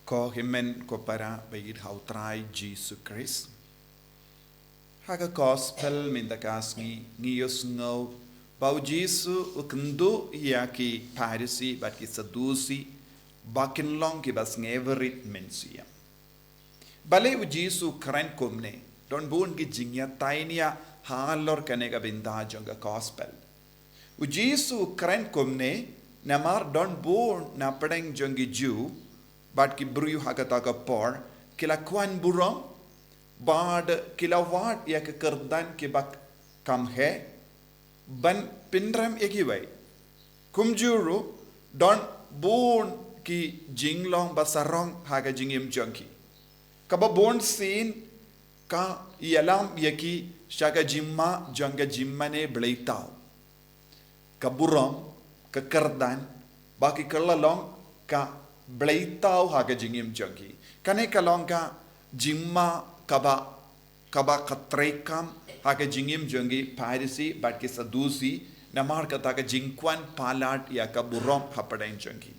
Ko himen ko para bayid hautrai Jesus Christ. Haga gospel mindakas ngiyos ngaw bau Jesus ukendo yaki Parisi bat ki Sadusi bakin long ki bas ngeverit mensia. Bale u Jesus keren kumne don bun ki jingya tainia halor kanega binda jonga gospel. U Jesus keren kumne namar don bun na pedeng jongi Jew bat ki bruyu hakataga por kila kwan burong bad kila wat ya ke kerdan ki bak kam he ban pindram ekiwai kumjuru don bun ki jinglong basarong haga jingim jongki kaba bon sin ka yalam yaki shaga jimma jonga jimmane bleitau kaburong ka kerdan baki kelalong ka bleitau haga jingim jongki kane kalong ka jimma kaba katrekam haga jingim jongi Parisi bat ke Sadusi namar kata ka jingkwan palat ya ka burom hapadang jongi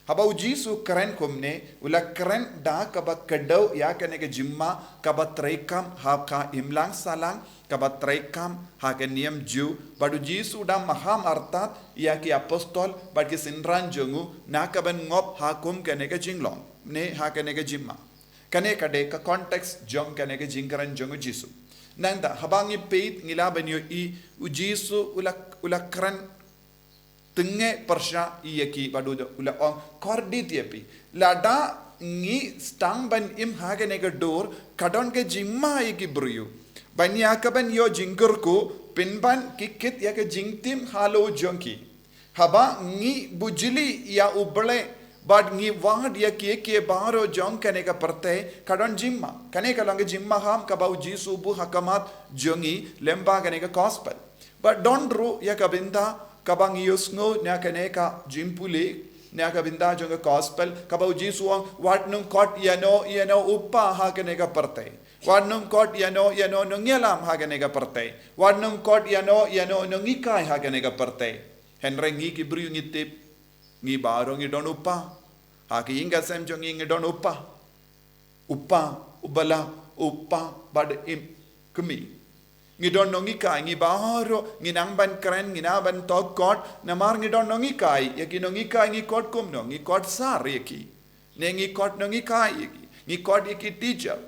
haba Jesus keren kumne ula keren da kaba kadau ya kane ka jimma kaba trekam ha ka imlang salang kaba trekam haga niyam Jew badu Jesus da maham artat ya ki apostol bat ke sinran jongu na kaban ngop hakum kane ka jinglong ne ha kane ka jimma kane kade ka context jong kane ke jingkaran jongu Jisu nanda habangi peit ngila banyo I u Jisu ula kran tenge persha yaki badu ula on kordi tiepi lada ngi stang ban im hage ne dor kadon ke jimma yaki bruyu banya ka ban yo jingkur ko pinban kikit ya ke jingtim halo jonki haba ngi bujili ya uble but ngi wad ya ke baro jong kane ka parte kadon jimma kane ka lang jimma ham ka bau Jisu bu hakamat jongi lemba kane ka gospel but don ru ya ka binda ka bang yusngo na kane ka jimpule na ka binda jong gospel ka bau Jisu ang wat nung kot yano uppa ha kane ka parte wat nung kot yano nung yalam ha kane ka parte wat nung kot yano nung ikai ha kane ka parte henre ngi ki bru ngi tip ngi baro ngi don uppa haki inga sem jong ngi don uppa ubala uppa bad im kumi ngi don ngi kai ngi baro ngi nang ban kren ngi na ban to kot na mar ngi don ngi kai yaki ngi kai ngi kot kum no ngi kot sar yaki ne ngi kot ngi kai yaki ngi kot yaki teacher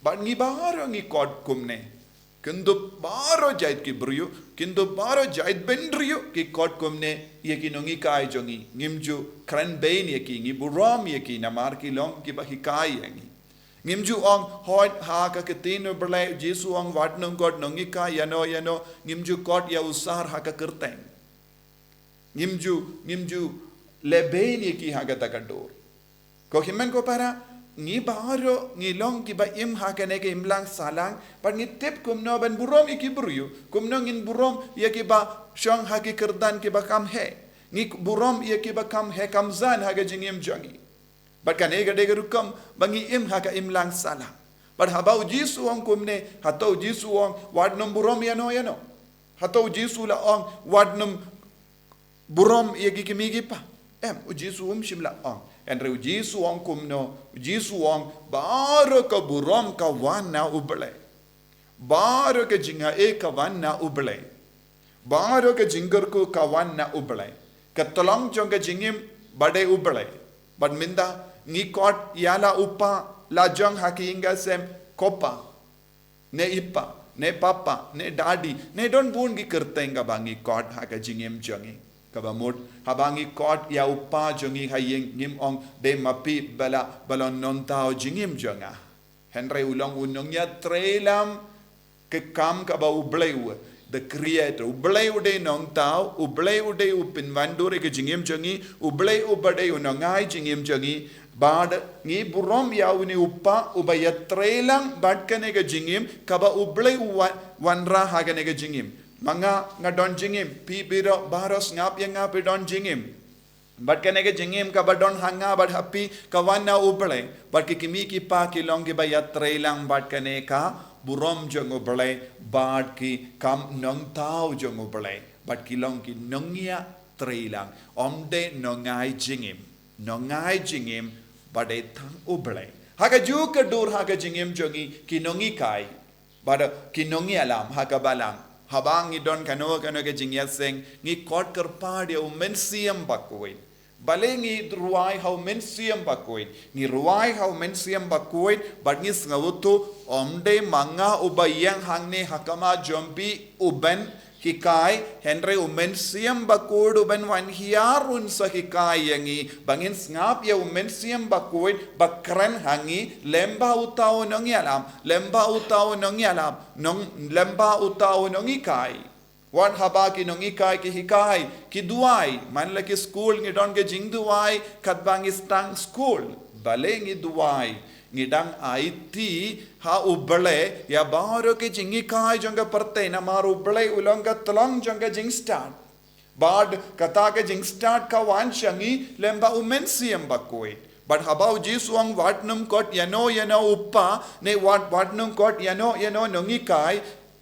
bad ngi baro ngi kot kum ne kindu baro jait ki bruyu kindu baro jait bendriyu ki kot kumne yaki nongi kai jongi ngimju kran bain yaki ngi buram yaki namar ki long ki bahikai yangi ngimju ong hoi ha ka ketino berlai Jisu ong watnung kot nongi kai yano ngimju kot ya usar ha ka kerteng ngimju lebain yaki ha ka takador ko himen ko para ngi baro ngi long ki ba im ha kane ke imlang salang par ngi tip kumno ban burom iki bruyu kumno ngin burom ye ki ba shong ha ki kerdan ki ba kam he ngi burom ye ki ba kam he kam zan ha ga jingim jangi bar kane ga de rukam bangi im ha ka imlang salang bar ha ba Jisu ong kumne hato Jisu ong wad num burom yano hato Jisu la ong wad num burom ye ki mi pa u Jisu shimla ong Andre Jisu ong kumno Jisu ong baro ka burom ka wana uble baro ka jinga ka wana uble baro ka jingar ko ka wana uble ka tolong jong ka jingim bade uble bad minda ni kot yala uppa la jong haki inga sem kopa ne ippa ne papa ne dadi ne don bun gi kertenga bangi kot haka jingim jongi kabamut habangi kot ya uppa jongi hayeng ngim ong de mapi balon nontao jingim jonga henry ulong unong ya trelam ke kam kaba ubleu the creator ubleu de nontao ubleu de upin vandure ke jingim jongi ubleu bade unongai jingim jongi bad ngi burom ya uni uppa ubaya trelang bad kane ke jingim kaba ubleu wanra hagane ke jingim manga ngadon jingim pi biro baros ngap yang ngap don jingim but kanege jingim ka badon hanga bad happy kawana uble but ki kimi ki pa ki long ki ba yatre lang but kaneka burom jong uble bad ki kam nong tau jong uble but ki long ki nongia tre lang omde nongai jingim badetang ublay. Haga juga dur haga jingim jongi kinongi kai. Bada kinongi alam haga balang. Habang idon kano ke jingyaseng ngi kot kerpadi mensiam bakuin. Bale ngi ruai hau mensiam bakuin. Ngi ruai hau mensiam bakuin bad ngi ngawutu omde manga ubayang hangne hakama jombi uben hikai Henry mensiam bakuid uben wan hiarun sa hikai yangi bangin ngap ya mensiam bakuid bakran hangi lemba utau nongi alam lemba utau nongi alam nong lemba utau nongi kai wan haba ki nongi kai ki hikai ki duai man la ki school ngi don ke jing duai kat bang istang school bale ngi duai ngidang IT ha ubale ya baro ke jingi kai jonga parte na mar ubale ulonga tolong jonga jing start bad kata ke jing start ka wan changi lemba umensiam bakoi but habau jisuang watnum kot yano uppa ne watnum kot yano nongi kai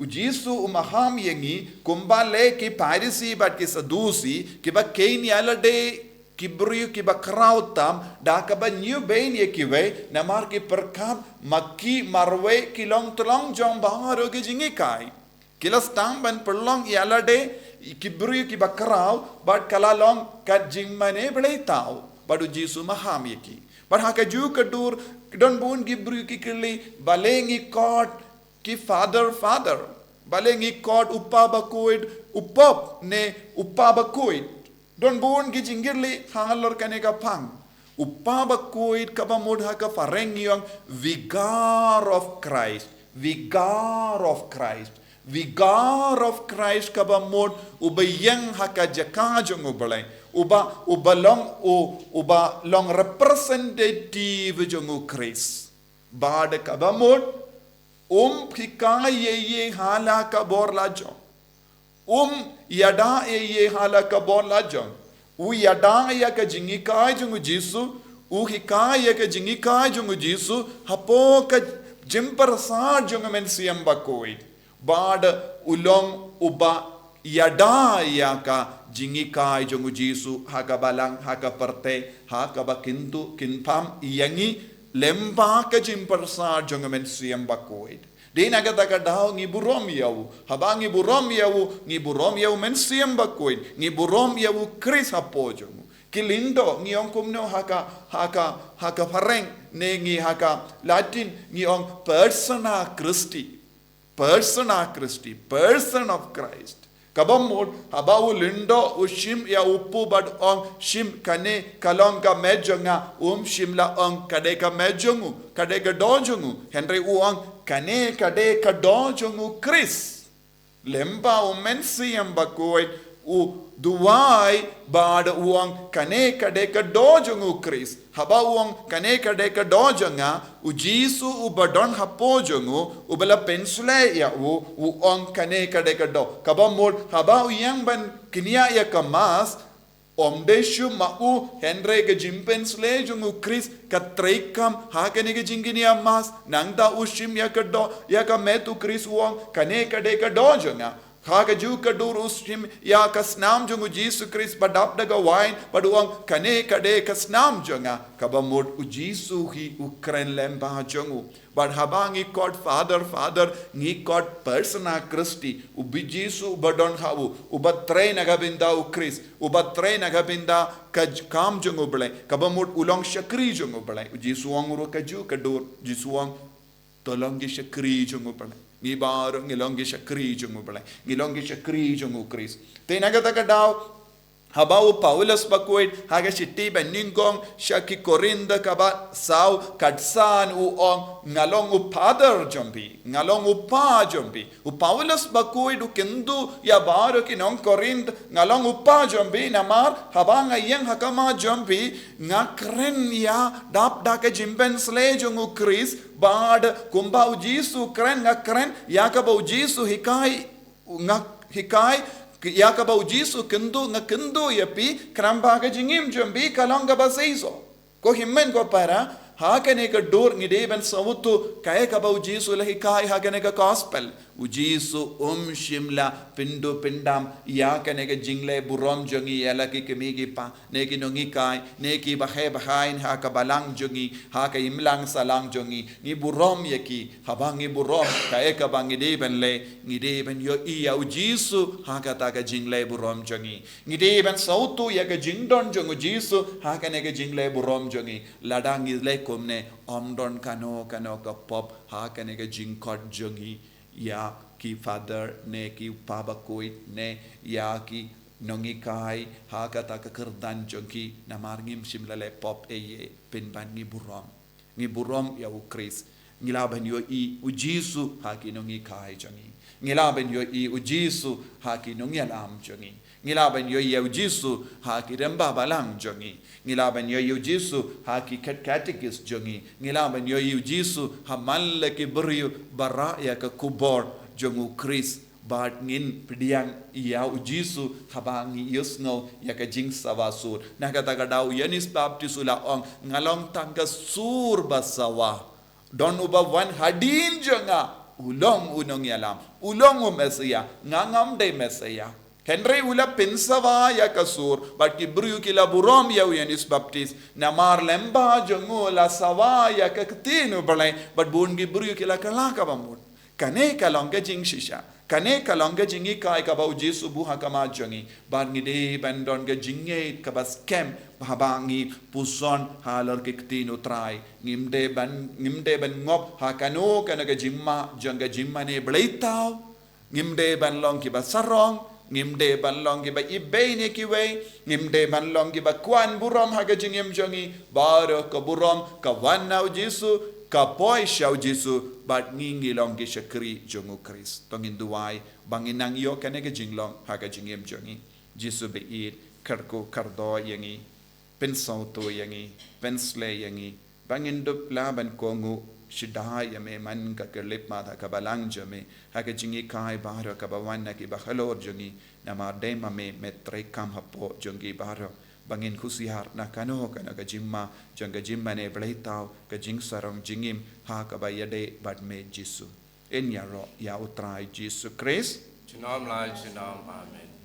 ujisu umaham yengi kumbale ki parisi bat ki sadusi ki ba kein yalade Kibriu ki bakrautam da kaba new bain ye kiwe namar ki perkab makki marwe kilong tolong jong baharo ki jingi kai kilas tam ban perlong yalade kibriu ki bakrau but kalalong kat jingmane belai tau badu jisu maham ye ki but hakaju kadur don bun kibriu ki kili balengi kot ki father balengi kot uppa bakuid uppop ne uppa bakuid Don buon ki jingirli hangalor kane ka pang. Upaba kuit kaba mudha ka farengyong vigar of Christ. Vigar of Christ kaba mod ubayang haka jakajong ubalay. Uba long representative jong Christ. Bada kaba mod hikaye hala ka borla jong. Yada ye hala ka bon lajong yada ya ka jingi kai jungu jisu hikai ya ka jingi kai jungu jisu hapo ka jimpar sa jungu men siam bakoi bad ulong uba yada ya ka jingi kai jungu jisu haka balang haka parte haka bakintu kinpam yangi lemba ka jimpar sa jungu men siam bakoi Di nagataka daw ngi burom yaw. Habang ngi burom yaw men siyam bakuin. Ngi burom yaw Chris hapojo. Kilindo ngi ong kumno haka pareng ne ngi haka Latin ngi ong persona Christi. Person of Christ. Kabamod habaw lindo ushim ya upu bad ong shim kane kalong ka medyo nga shim la ong kade ka medyo ngu kade ka dojo ngu Henry uong kane kade ka dojo ngu Chris lemba mensiam bakoy duwai bad uong kane kade ka dojo ngu Chris haba uong kane kade ka dojo nga jisu ubadon hapojo ngu ubala pensule ya uong kane kade ka do kabamod haba uyang ban kinia ya kamas omdeshu mau Henry ke jimpensle jungu Chris katreikam hakane ke jinginia mas nangda ushim ya ka metu Chris uong kane kade ka dojo nga Haka juga dur ushim ya kasnam jungu Jisu Christ badap daga wine paduang kane kade kasnam junga kabamud ujisu hi ukren lemba jungu bad habangi god father ngi god persona Christi ubijisu badon hawu ubatre nagabinda u Christ ubatre nagabinda kam jungu bele kabamud ulong shakri jungu bele ujisu anguru kaju kadur jisuang tolongi shakri jungu bele Ngi baro ngilongi shakri jungu bala ngilongi shakri jungu Chris te nagataka daw habau Paulus bakuit haga shiti beningong shaki korinda kaba saw kadsan uong ngalong upadar jombi ngalong upa jombi Paulus bakuit ukendu ya baro kinong Korind ngalong upa jombi namar habang ayang hakama jombi ngakren ya dap dake jimben sle jungu Chris bad kumba ujisu kren ngakren yakaba ujisu hikai yakaba ujisu kendu yapi krambaga jingim jombi kalonga baseiso ko himmen ko para hakane ka dur ngide ben sawutu kay ka bau Jesu lahi kai hakane ka gospel u Jesu shimla pindu pindam yakane ka jingle burom jongi yala ki kemigi pa neki nongi kai neki bahe bahain ha ka balang jongi ha ka imlang salang jongi ni burom yaki habangi burom kay ka bangide ben le ngide ben yo iya u Jesu ha ka ta ka jingle burom jongi ngide ben sautu ya ka jingdon jongu Jesu ha ka ne ka jingle burom jongi ladang le komne omdon kano ka pop ha ka ne ka jingkot jongi ya ki father ne ki pabakoit ne ya ki nongi kai ha ka ta ka kerdan jongi namar ngim simlale pop eye pinban ngi burom ya u Chris ngilaban yo i u Jesu ha ki nongi kai jongi ngilaban yo i u Jesu ha ki nongi alam jongi ngilaban yo i u Jesu ha ki remba balang jongi ngilaban yo i u Jesu ha ki catechist jongi ngilaban yo i u Jesu ha malle ki beriu bara ya ka kubor jongu Chris bat ngin pidiang iya u Jesu habangi yusno ya ka jing sawasur nakata ka daw yanis baptisula ong ngalong tangga sur basawa don uba wan hadin jonga ulong unong yalam ulong mesia ngangam de mesia Henry ula pensawa ya kasur but kibru kila burom ya yanis baptist namar lemba jongu la sawa ya kaktinu balai but bun kibru kila kalaka bamut kane kalonga jing shisha kane kalonga jingi kai ka bau Jesu buha kama jongi bar ngide bandon ga jinge ka bas kem habangi puson halar kiktinu trai ngimde ban ngop hakano kana ga jimma jonga jimma ne blaitau ngimde ban long ki basarong ngimde ban long ki ba ibene ki we ngimde ban long ki ba kwan burom haga jingem jongi baro ka burom ka wanau Jesu ka poi shau Jesu bat ngingi long ki shakri jongu Chris tongin duai bangin nang yo kane ka jinglong haga jingem jongi Jesu be it karko kardo yangi pensau to yangi pensle yangi bangin dup laban kongu shidaya me man ka kelip mata ka balang jame haga jingi kai baro ka bawana ki bakhalor jongi nama dema me metre kam hapo jongi baro bangin kusihar na kano kana ka jimma jonga jimma ne blaitau ka jing sarong jingim ha ka bayade bad me Jesu en ya ro ya utrai Jesu Christ Chinam lai chinam amen.